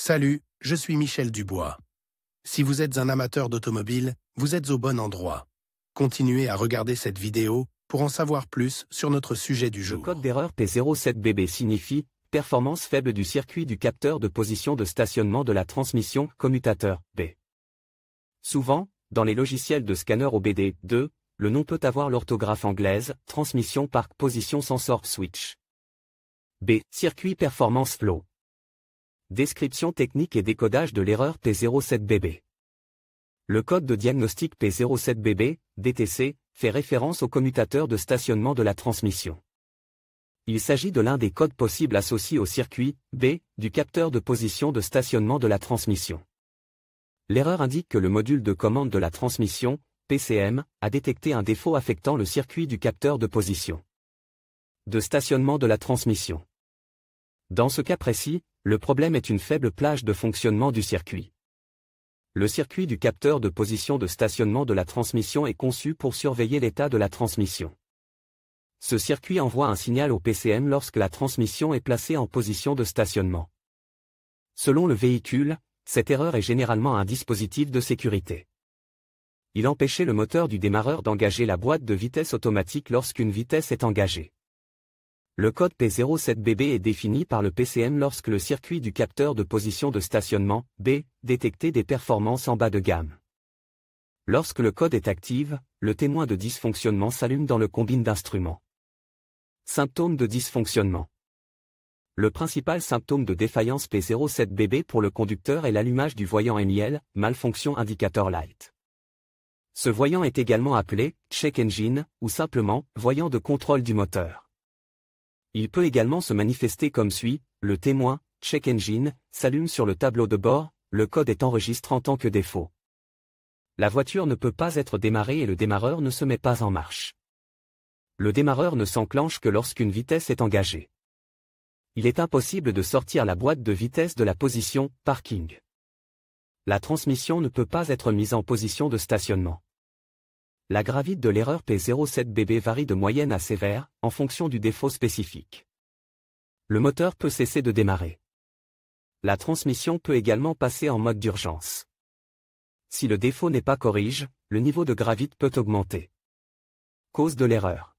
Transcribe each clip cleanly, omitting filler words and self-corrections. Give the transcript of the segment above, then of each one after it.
Salut, je suis Michel Dubois. Si vous êtes un amateur d'automobile, vous êtes au bon endroit. Continuez à regarder cette vidéo pour en savoir plus sur notre sujet du jour. Le code d'erreur P07BB signifie « performance faible du circuit du capteur de position de stationnement de la transmission commutateur B ». Souvent, dans les logiciels de scanner OBD2, le nom peut avoir l'orthographe anglaise « transmission par position sensor switch ». B. Circuit performance flow. Description technique et décodage de l'erreur P07BB. Le code de diagnostic P07BB, DTC, fait référence au commutateur de stationnement de la transmission. Il s'agit de l'un des codes possibles associés au circuit B du capteur de position de stationnement de la transmission. L'erreur indique que le module de commande de la transmission, PCM, a détecté un défaut affectant le circuit du capteur de position de stationnement de la transmission. Dans ce cas précis, le problème est une faible plage de fonctionnement du circuit. Le circuit du capteur de position de stationnement de la transmission est conçu pour surveiller l'état de la transmission. Ce circuit envoie un signal au PCM lorsque la transmission est placée en position de stationnement. Selon le véhicule, cette erreur est généralement un dispositif de sécurité. Il empêchait le moteur du démarreur d'engager la boîte de vitesse automatique lorsqu'une vitesse est engagée. Le code P07BB est défini par le PCM lorsque le circuit du capteur de position de stationnement, B, détectait des performances en bas de gamme. Lorsque le code est actif, le témoin de dysfonctionnement s'allume dans le combine d'instruments. Symptômes de dysfonctionnement. Le principal symptôme de défaillance P07BB pour le conducteur est l'allumage du voyant MIL, malfonction indicator light. Ce voyant est également appelé check engine ou simplement voyant de contrôle du moteur. Il peut également se manifester comme suit, le témoin, check engine, s'allume sur le tableau de bord, le code est enregistré en tant que défaut. La voiture ne peut pas être démarrée et le démarreur ne se met pas en marche. Le démarreur ne s'enclenche que lorsqu'une vitesse est engagée. Il est impossible de sortir la boîte de vitesse de la position « parking ». La transmission ne peut pas être mise en position de stationnement. La gravité de l'erreur P07BB varie de moyenne à sévère, en fonction du défaut spécifique. Le moteur peut cesser de démarrer. La transmission peut également passer en mode d'urgence. Si le défaut n'est pas corrigé, le niveau de gravité peut augmenter. Cause de l'erreur.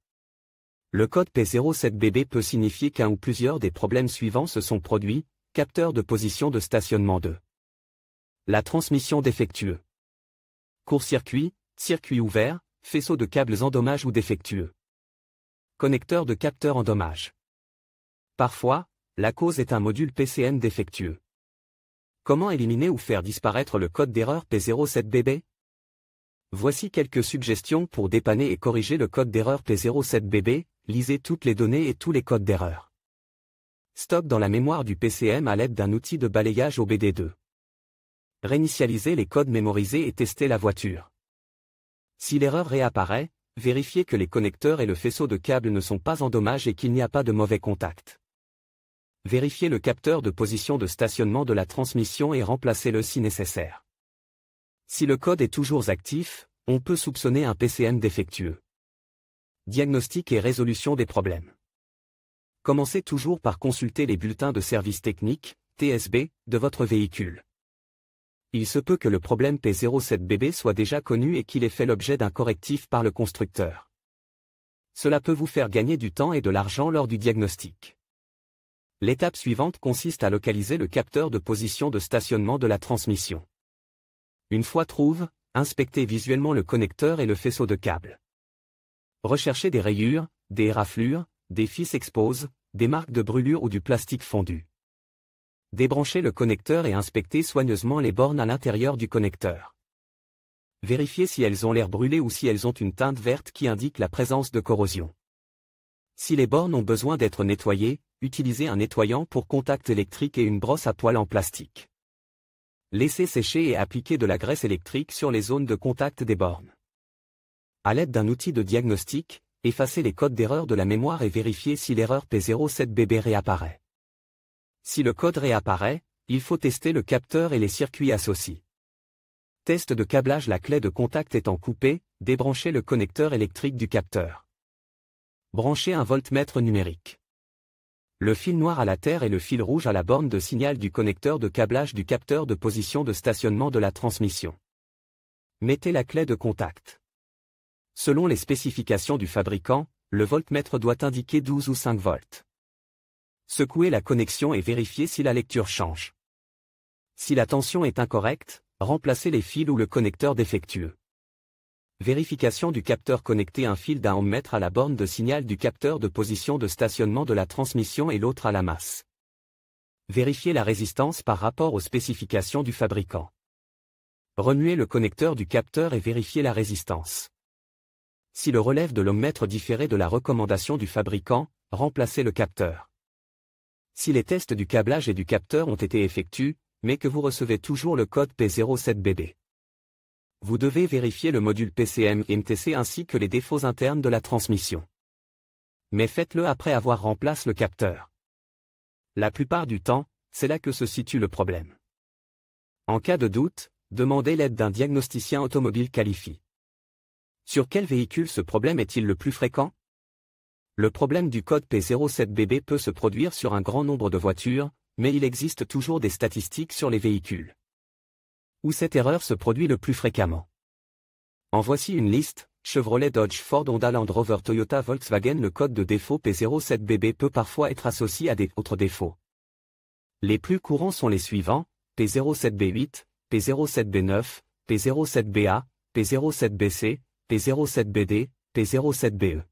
Le code P07BB peut signifier qu'un ou plusieurs des problèmes suivants se sont produits, capteur de position de stationnement 2. La transmission défectueux. Court-circuit, circuit ouvert, faisceau de câbles endommagés ou défectueux. Connecteur de capteur endommagé. Parfois, la cause est un module PCM défectueux. Comment éliminer ou faire disparaître le code d'erreur P07BB? Voici quelques suggestions pour dépanner et corriger le code d'erreur P07BB, lisez toutes les données et tous les codes d'erreur. Stock dans la mémoire du PCM à l'aide d'un outil de balayage OBD2. Réinitialiser les codes mémorisés et tester la voiture. Si l'erreur réapparaît, vérifiez que les connecteurs et le faisceau de câbles ne sont pas endommagés et qu'il n'y a pas de mauvais contact. Vérifiez le capteur de position de stationnement de la transmission et remplacez-le si nécessaire. Si le code est toujours actif, on peut soupçonner un PCM défectueux. Diagnostic et résolution des problèmes. Commencez toujours par consulter les bulletins de service technique, TSB, de votre véhicule. Il se peut que le problème P07BB soit déjà connu et qu'il ait fait l'objet d'un correctif par le constructeur. Cela peut vous faire gagner du temps et de l'argent lors du diagnostic. L'étape suivante consiste à localiser le capteur de position de stationnement de la transmission. Une fois trouvé, inspectez visuellement le connecteur et le faisceau de câbles. Recherchez des rayures, des raflures, des fils exposés, des marques de brûlure ou du plastique fondu. Débranchez le connecteur et inspectez soigneusement les bornes à l'intérieur du connecteur. Vérifiez si elles ont l'air brûlées ou si elles ont une teinte verte qui indique la présence de corrosion. Si les bornes ont besoin d'être nettoyées, utilisez un nettoyant pour contact électrique et une brosse à poils en plastique. Laissez sécher et appliquez de la graisse électrique sur les zones de contact des bornes. À l'aide d'un outil de diagnostic, effacez les codes d'erreur de la mémoire et vérifiez si l'erreur P07BB réapparaît. Si le code réapparaît, il faut tester le capteur et les circuits associés. Test de câblage. La clé de contact étant coupée, débranchez le connecteur électrique du capteur. Branchez un voltmètre numérique. Le fil noir à la terre et le fil rouge à la borne de signal du connecteur de câblage du capteur de position de stationnement de la transmission. Mettez la clé de contact. Selon les spécifications du fabricant, le voltmètre doit indiquer 12 ou 5 volts. Secouez la connexion et vérifiez si la lecture change. Si la tension est incorrecte, remplacez les fils ou le connecteur défectueux. Vérification du capteur connecté un fil d'un ohmmètre à la borne de signal du capteur de position de stationnement de la transmission et l'autre à la masse. Vérifiez la résistance par rapport aux spécifications du fabricant. Remuez le connecteur du capteur et vérifiez la résistance. Si le relève de l'ohmmètre différait de la recommandation du fabricant, remplacez le capteur. Si les tests du câblage et du capteur ont été effectués, mais que vous recevez toujours le code P07BB. Vous devez vérifier le module PCM et MTC ainsi que les défauts internes de la transmission. Mais faites-le après avoir remplacé le capteur. La plupart du temps, c'est là que se situe le problème. En cas de doute, demandez l'aide d'un diagnosticien automobile qualifié. Sur quel véhicule ce problème est-il le plus fréquent? Le problème du code P07BB peut se produire sur un grand nombre de voitures, mais il existe toujours des statistiques sur les véhicules où cette erreur se produit le plus fréquemment. En voici une liste: Chevrolet, Dodge, Ford, Honda, Land Rover, Toyota, Volkswagen. Le code de défaut P07BB peut parfois être associé à d'autres défauts. Les plus courants sont les suivants: P07B8, P07B9, P07BA, P07BC, P07BD, P07BE.